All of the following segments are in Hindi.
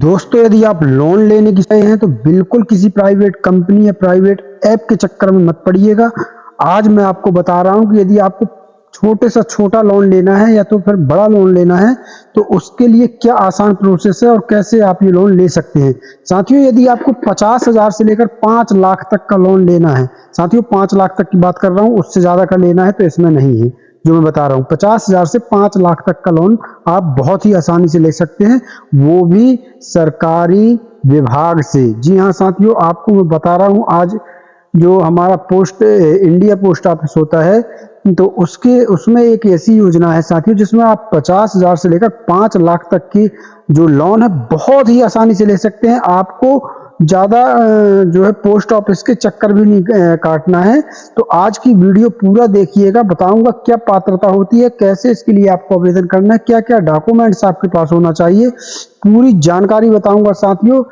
दोस्तों, यदि आप लोन लेने की चाहे हैं तो बिल्कुल किसी प्राइवेट कंपनी या प्राइवेट ऐप के चक्कर में मत पड़िएगा। आज मैं आपको बता रहा हूं कि यदि आपको छोटे से छोटा लोन लेना है या तो फिर बड़ा लोन लेना है तो उसके लिए क्या आसान प्रोसेस है और कैसे आप ये लोन ले सकते हैं। साथियों, यदि आपको 50,000 से लेकर 5 लाख तक का लोन लेना है, साथियों 5 लाख तक की बात कर रहा हूं, उससे ज्यादा का लेना है तो इसमें नहीं है। जो मैं बता रहा हूँ 50,000 से 5 लाख तक का लोन आप बहुत ही आसानी से ले सकते हैं, वो भी सरकारी विभाग से। जी हाँ साथियों, आपको मैं बता रहा हूँ आज जो हमारा पोस्ट इंडिया पोस्ट ऑफिस होता है तो उसके उसमें एक ऐसी योजना है साथियों जिसमें आप 50,000 से लेकर 5 लाख तक की जो लोन है बहुत ही आसानी से ले सकते हैं। आपको ज़्यादा जो है पोस्ट ऑफिस के चक्कर भी नहीं काटना है। तो आज की वीडियो पूरा देखिएगा, बताऊंगा क्या पात्रता होती है, कैसे इसके लिए आपको आवेदन करना है, क्या क्या डॉक्यूमेंट्स आपके पास होना चाहिए, पूरी जानकारी बताऊंगा साथियों।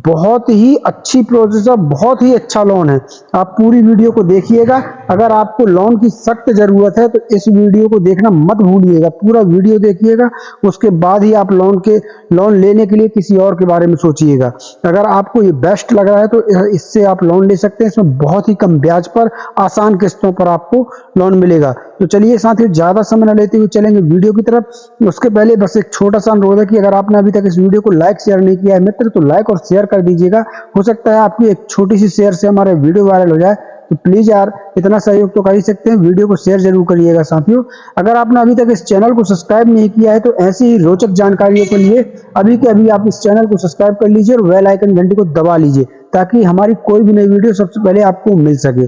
बहुत ही अच्छी प्रोसेस है, बहुत ही अच्छा लोन है। आप पूरी वीडियो को देखिएगा। अगर आपको लोन की सख्त जरूरत है तो इस वीडियो को देखना मत भूलिएगा, पूरा वीडियो देखिएगा। उसके बाद ही आप लोन लेने के लिए किसी और के बारे में सोचिएगा। अगर आपको ये बेस्ट लग रहा है तो इससे आप लोन ले सकते हैं। इसमें बहुत ही कम ब्याज पर आसान किस्तों पर आपको लोन मिलेगा। तो चलिए साथियों, ज्यादा समय न लेते हुए चलेंगे वीडियो की तरफ। उसके पहले बस एक छोटा सा अनुरोध है कि अगर आपने अभी तक इस वीडियो को लाइक शेयर नहीं किया है मित्र तो लाइक और शेयर कर दीजिएगा। हो सकता है आपकी एक छोटी सी शेयर से हमारे वीडियो वायरल हो जाए, तो प्लीज यार इतना सहयोग तो कर ही सकते हैं, वीडियो को शेयर जरूर करिएगा साथियों। अगर आपने अभी तक इस चैनल को सब्सक्राइब नहीं किया है तो ऐसी ही रोचक जानकारियों के लिए अभी के अभी आप इस चैनल को सब्सक्राइब कर लीजिए और बेल आइकन घंटी को दबा लीजिए ताकि हमारी कोई भी नई वीडियो सबसे पहले आपको मिल सके।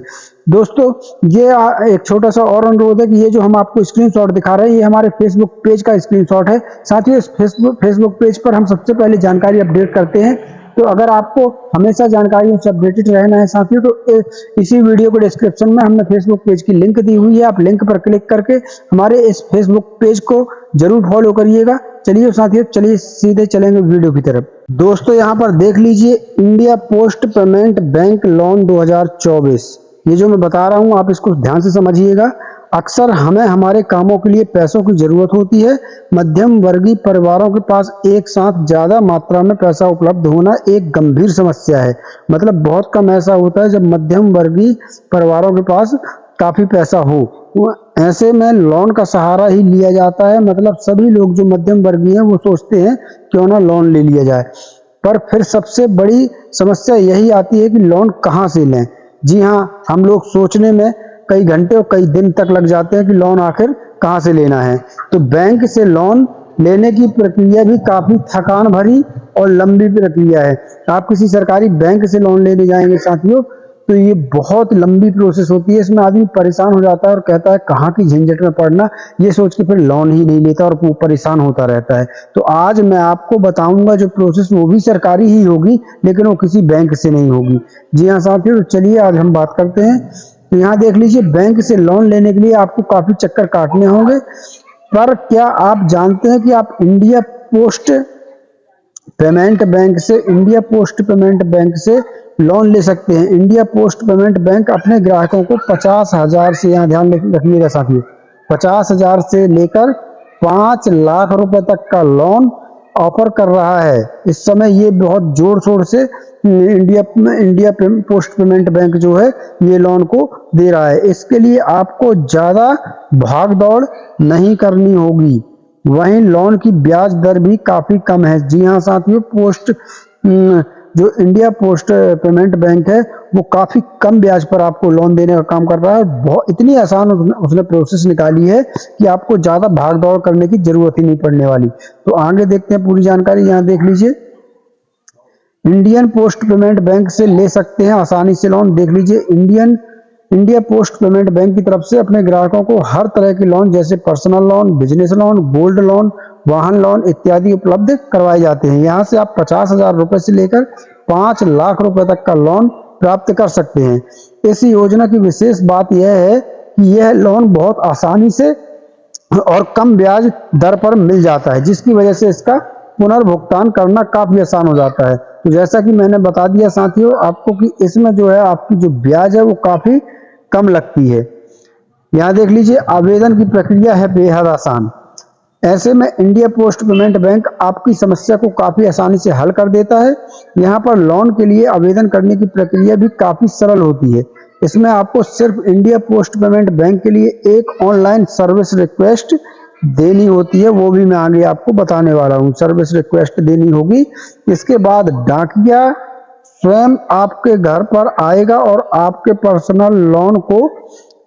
दोस्तों, ये एक छोटा सा और अनुरोध है कि ये जो हम आपको स्क्रीनशॉट दिखा रहे हैं ये हमारे फेसबुक पेज का स्क्रीनशॉट है। साथियों, इस फेसबुक पेज पर हम सबसे पहले जानकारी अपडेट करते हैं। तो अगर आपको हमेशा जानकारियों से अपडेटेड रहना है साथियों तो इसी वीडियो को डिस्क्रिप्शन में हमने फेसबुक पेज की लिंक दी हुई है, आप लिंक पर क्लिक करके हमारे इस फेसबुक पेज को जरूर फॉलो करिएगा। चलिए साथियों, चलिए सीधे चलेंगे वीडियो की तरफ। दोस्तों, यहाँ पर देख लीजिए India post payment bank loan 2024। ये जो मैं बता रहा हूँ आप इसको ध्यान से समझिएगा। अक्सर हमें हमारे कामों के लिए पैसों की जरूरत होती है। मध्यम वर्गीय परिवारों के पास एक साथ ज्यादा मात्रा में पैसा उपलब्ध होना एक गंभीर समस्या है। मतलब बहुत कम ऐसा होता है जब मध्यम वर्गीय परिवारों के पास काफी पैसा हो, तो ऐसे में लोन का सहारा ही लिया जाता है। मतलब सभी लोग जो मध्यम वर्गीय हैं वो सोचते हैं क्यों ना लोन ले लिया जाए, पर फिर सबसे बड़ी समस्या यही आती है कि लोन कहाँ से लें। जी हाँ, हम लोग सोचने में कई घंटे और कई दिन तक लग जाते हैं कि लोन आखिर कहाँ से लेना है। तो बैंक से लोन लेने की प्रक्रिया भी काफी थकान भरी और लंबी प्रक्रिया है। आप किसी सरकारी बैंक से लोन लेने जाएंगे साथियों तो ये बहुत लंबी प्रोसेस होती है। इसमें आदमी परेशान हो जाता है और कहता है कहाँ की झंझट में पड़ना, ये सोच के फिर लोन ही नहीं लेता और वो परेशान होता रहता है। तो आज मैं आपको बताऊंगा जो प्रोसेस वो भी सरकारी ही होगी लेकिन वो किसी बैंक से नहीं होगी। जी हाँ साथियों, तो चलिए आज हम बात करते हैं। तो यहाँ देख लीजिए, बैंक से लोन लेने के लिए आपको काफी चक्कर काटने होंगे, पर क्या आप जानते हैं कि आप इंडिया पोस्ट पेमेंट बैंक से लोन ले सकते हैं। इंडिया पोस्ट पेमेंट बैंक अपने ग्राहकों को 50,000 से, यहाँ ध्यान रखिएगा साथियों, 50,000 से लेकर 5 लाख रुपए तक का लोन ऑफर कर रहा है। इस समय ये बहुत जोर शोर से इंडिया पोस्ट पेमेंट बैंक जो है ये लोन को दे रहा है। इसके लिए आपको ज्यादा भाग दौड़ नहीं करनी होगी, वहीं लोन की ब्याज दर भी काफी कम है। जी हाँ साथियों, जो इंडिया पोस्ट पेमेंट बैंक है वो काफी कम ब्याज पर आपको लोन देने का काम कर रहा है। बहुत इतनी आसान उसने प्रोसेस निकाली है कि आपको ज्यादा भाग दौड़ करने की जरूरत ही नहीं पड़ने वाली। तो आगे देखते हैं पूरी जानकारी। यहाँ देख लीजिए, इंडियन पोस्ट पेमेंट बैंक से ले सकते हैं आसानी से लोन। देख लीजिए, इंडिया पोस्ट पेमेंट बैंक की तरफ से अपने ग्राहकों को हर तरह के लोन जैसे personal loan, business loan, gold loan, वाहन लोन इत्यादि उपलब्ध करवाए जाते हैं। यहाँ से आप 50,000 रुपए से लेकर 5 लाख रुपए तक का लोन प्राप्त कर सकते हैं। इस योजना की विशेष बात यह है कि यह लोन बहुत आसानी से और कम ब्याज दर पर मिल जाता है, जिसकी वजह से इसका पुनर्भुगतान करना काफी आसान हो जाता है। तो जैसा कि मैंने बता दिया साथियों आपको कि इसमें जो है आपकी जो ब्याज है वो काफी कम लगती है। यहाँ देख लीजिए, आवेदन की प्रक्रिया है बेहद आसान। ऐसे में इंडिया पोस्ट पेमेंट बैंक आपकी समस्या को काफ़ी आसानी से हल कर देता है। यहाँ पर लोन के लिए आवेदन करने की प्रक्रिया भी काफ़ी सरल होती है। इसमें आपको सिर्फ इंडिया पोस्ट पेमेंट बैंक के लिए एक ऑनलाइन सर्विस रिक्वेस्ट देनी होती है, वो भी मैं आगे आपको बताने वाला हूँ। सर्विस रिक्वेस्ट देनी होगी। इसके बाद डाकिया स्वयं आपके घर पर आएगा और आपके पर्सनल लोन को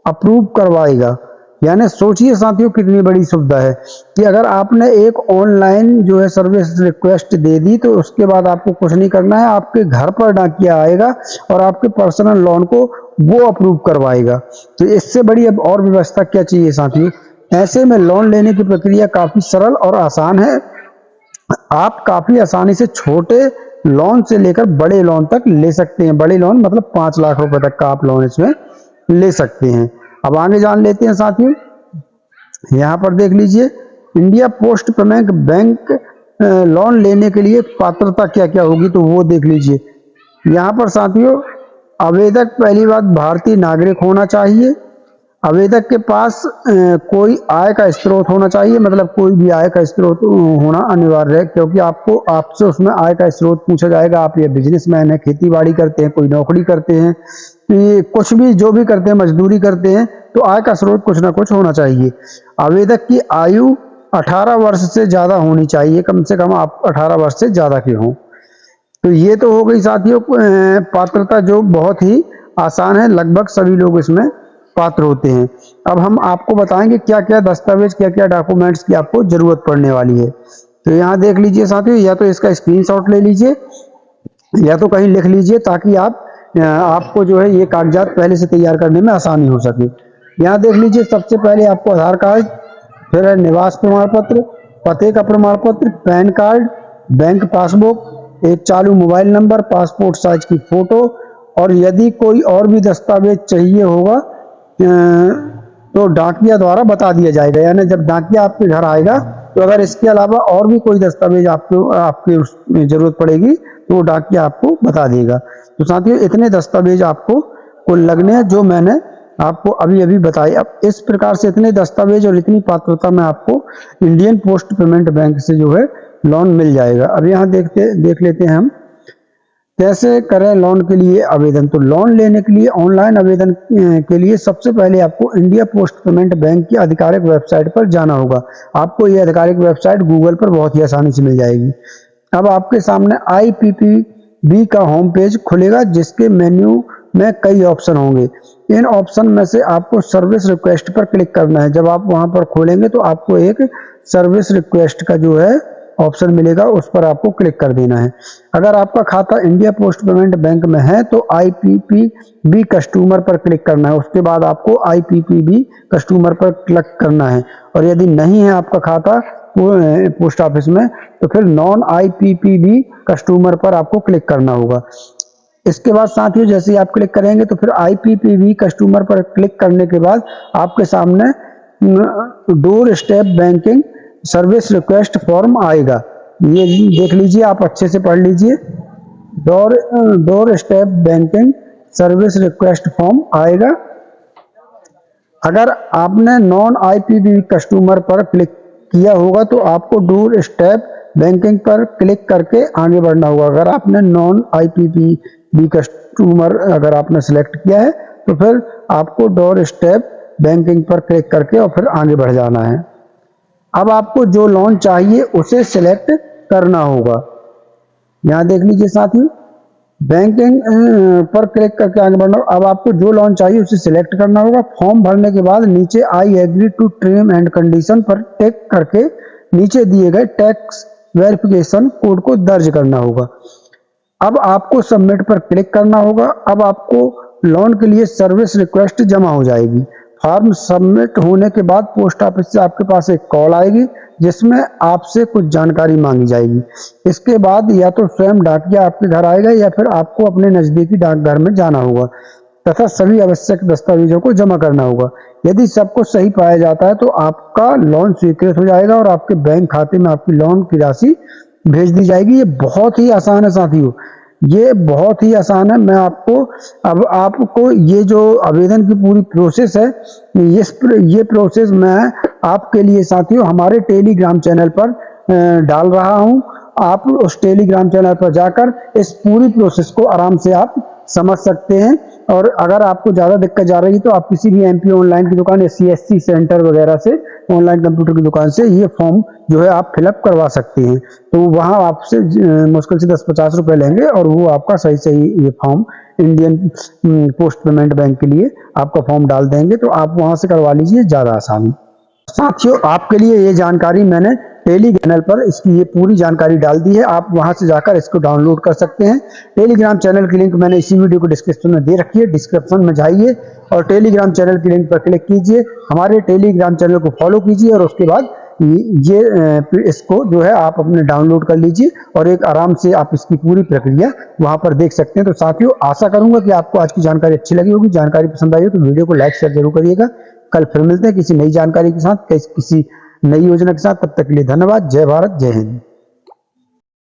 अप्रूव करवाएगा। यानी सोचिए साथियों कितनी बड़ी सुविधा है कि अगर आपने एक ऑनलाइन जो है सर्विस रिक्वेस्ट दे दी तो उसके बाद आपको कुछ नहीं करना है, आपके घर पर डाकिया आएगा और आपके पर्सनल लोन को वो अप्रूव करवाएगा। तो इससे बड़ी अब और व्यवस्था क्या चाहिए साथियों। ऐसे में लोन लेने की प्रक्रिया काफ़ी सरल और आसान है। आप काफ़ी आसानी से छोटे लोन से लेकर बड़े लोन तक ले सकते हैं। बड़े लोन मतलब 5 लाख रुपए तक का आप लोन इसमें ले सकते हैं। अब आगे जान लेते हैं साथियों। यहाँ पर देख लीजिए India post payment bank loan लेने के लिए पात्रता क्या क्या होगी, तो वो देख लीजिए। यहाँ पर साथियों आवेदक पहली बात भारतीय नागरिक होना चाहिए। आवेदक के पास कोई आय का स्रोत होना चाहिए, मतलब कोई भी आय का स्रोत होना अनिवार्य है, क्योंकि आपसे उसमें आय का स्रोत पूछा जाएगा। आप ये बिजनेसमैन है, खेती बाड़ी करते हैं, कोई नौकरी करते हैं, ये कुछ भी जो भी करते हैं, मजदूरी करते हैं, तो आय का स्रोत कुछ ना कुछ होना चाहिए। आवेदक की आयु 18 वर्ष से ज़्यादा होनी चाहिए, कम से कम आप 18 वर्ष से ज़्यादा के हों। तो ये तो हो गई साथियों पात्रता, जो बहुत ही आसान है, लगभग सभी लोग इसमें पात्र होते हैं। अब हम आपको बताएंगे क्या क्या दस्तावेज, क्या क्या डॉक्यूमेंट्स की आपको जरूरत पड़ने वाली है। तो यहाँ देख लीजिए साथियों, या तो इसका स्क्रीनशॉट ले लीजिए या तो कहीं लिख लीजिए, ताकि आपको जो है ये कागजात पहले से तैयार करने में आसानी हो सके। यहाँ देख लीजिए, सबसे पहले आपको आधार कार्ड, फिर है निवास प्रमाण पत्र, पते का प्रमाण पत्र, पैन कार्ड, बैंक पासबुक, एक चालू मोबाइल नंबर, पासपोर्ट साइज की फोटो, और यदि कोई और भी दस्तावेज चाहिए होगा तो डाकिया द्वारा बता दिया जाएगा। यानी जब डाकिया आपके घर आएगा तो अगर इसके अलावा और भी कोई दस्तावेज आपकी जरूरत पड़ेगी तो वो डाकिया आपको बता देगा। तो साथियों इतने दस्तावेज आपको कुल लगने हैं, जो मैंने आपको अभी अभी बताए। अब इस प्रकार से इतने दस्तावेज और इतनी पात्रता में आपको इंडियन पोस्ट पेमेंट बैंक से जो है लोन मिल जाएगा। अब यहाँ देख लेते हैं हम कैसे करें लोन के लिए आवेदन। तो लोन लेने के लिए ऑनलाइन आवेदन के लिए सबसे पहले आपको इंडिया पोस्ट पेमेंट बैंक की आधिकारिक वेबसाइट पर जाना होगा। आपको ये आधिकारिक वेबसाइट गूगल पर बहुत ही आसानी से मिल जाएगी। अब आपके सामने IPPB का होम पेज खुलेगा, जिसके मेन्यू में कई ऑप्शन होंगे। इन ऑप्शन में से आपको सर्विस रिक्वेस्ट पर क्लिक करना है। जब आप वहां पर खोलेंगे तो आपको एक सर्विस रिक्वेस्ट का जो है ऑप्शन मिलेगा, उस पर आपको क्लिक कर देना है। अगर आपका खाता इंडिया पोस्ट पेमेंट बैंक में है तो IPPB कस्टमर पर क्लिक करना है। उसके बाद आपको IPPB कस्टमर पर क्लिक करना है। और यदि नहीं है आपका खाता पोस्ट ऑफिस में तो फिर नॉन IPPB कस्टमर पर आपको क्लिक करना होगा। इसके बाद साथियों जैसे ही आप क्लिक करेंगे तो फिर IPPB कस्टमर पर क्लिक करने के बाद आपके सामने door step banking service request form आएगा। ये देख लीजिए, आप अच्छे से पढ़ लीजिए। Door step banking service request form आएगा। अगर आपने नॉन IPPB कस्टमर पर क्लिक किया होगा तो आपको डोर स्टेप बैंकिंग पर क्लिक करके आगे बढ़ना होगा। अगर आपने नॉन IPPB कस्टमर अगर आपने सेलेक्ट किया है तो फिर आपको डोर स्टेप बैंकिंग पर क्लिक करके और फिर आगे बढ़ जाना है। अब आपको जो लोन चाहिए उसे सिलेक्ट करना होगा। यहाँ देख लीजिए साथियों, बैंकिंग पर क्लिक करके आगे बढ़ना। अब आपको जो लोन चाहिए उसे सिलेक्ट करना होगा। फॉर्म भरने के बाद नीचे I agree to term and condition पर टिक करके नीचे दिए गए टैक्स वेरिफिकेशन कोड को दर्ज करना होगा। अब आपको सबमिट पर क्लिक करना होगा। अब आपको लोन के लिए सर्विस रिक्वेस्ट जमा हो जाएगी। फॉर्म सबमिट होने के बाद पोस्ट ऑफिस से आपके पास एक कॉल आएगी, जिसमें आपसे कुछ जानकारी मांगी जाएगी। इसके बाद या तो स्वयं डाकिया आपके घर आएगा या फिर आपको अपने नजदीकी डाकघर में जाना होगा तथा सभी आवश्यक दस्तावेजों को जमा करना होगा। यदि सब कुछ सही पाया जाता है तो आपका लोन स्वीकृत हो जाएगा और आपके बैंक खाते में आपकी लोन की राशि भेज दी जाएगी। ये बहुत ही आसान है साथियों। ये बहुत ही आसान है। मैं आपको अब आपको ये जो आवेदन की पूरी प्रोसेस है, ये प्रोसेस मैं आपके लिए साथियों हमारे टेलीग्राम चैनल पर डाल रहा हूँ। आप उस टेलीग्राम चैनल पर जाकर इस पूरी प्रोसेस को आराम से आप समझ सकते हैं। और अगर आपको ज़्यादा दिक्कत जा रही है तो आप किसी भी एमपी ऑनलाइन की दुकान या सीएससी सेंटर वगैरह से, ऑनलाइन कंप्यूटर की दुकान से ये फॉर्म जो है आप फिलअप करवा सकते हैं। तो वहाँ आपसे मुश्किल से 10-50 रुपए लेंगे और वो आपका सही सही ये form Indian post payment bank के लिए आपका फॉर्म डाल देंगे। तो आप वहाँ से करवा लीजिए, ज़्यादा आसानी। साथियों आपके लिए ये जानकारी मैंने टेलीग्राम चैनल पर इसकी ये पूरी जानकारी डाल दी है। आप वहां से जाकर इसको डाउनलोड कर सकते हैं। टेलीग्राम चैनल की लिंक मैंने इसी वीडियो को डिस्क्रिप्शन में दे रखी है। डिस्क्रिप्शन में जाइए और टेलीग्राम चैनल की लिंक पर क्लिक कीजिए, हमारे टेलीग्राम चैनल को फॉलो कीजिए और उसके बाद इसको जो है आप अपने डाउनलोड कर लीजिए और एक आराम से आप इसकी पूरी प्रक्रिया वहां पर देख सकते हैं। तो साथियों आशा करूंगा कि आपको आज की जानकारी अच्छी लगी होगी। जानकारी पसंद आई हो तो वीडियो को लाइक शेयर जरूर करिएगा। कल फिर मिलते हैं किसी नई जानकारी के साथ, किसी नई योजना के साथ। तब तक के लिए धन्यवाद। जय भारत, जय हिंद।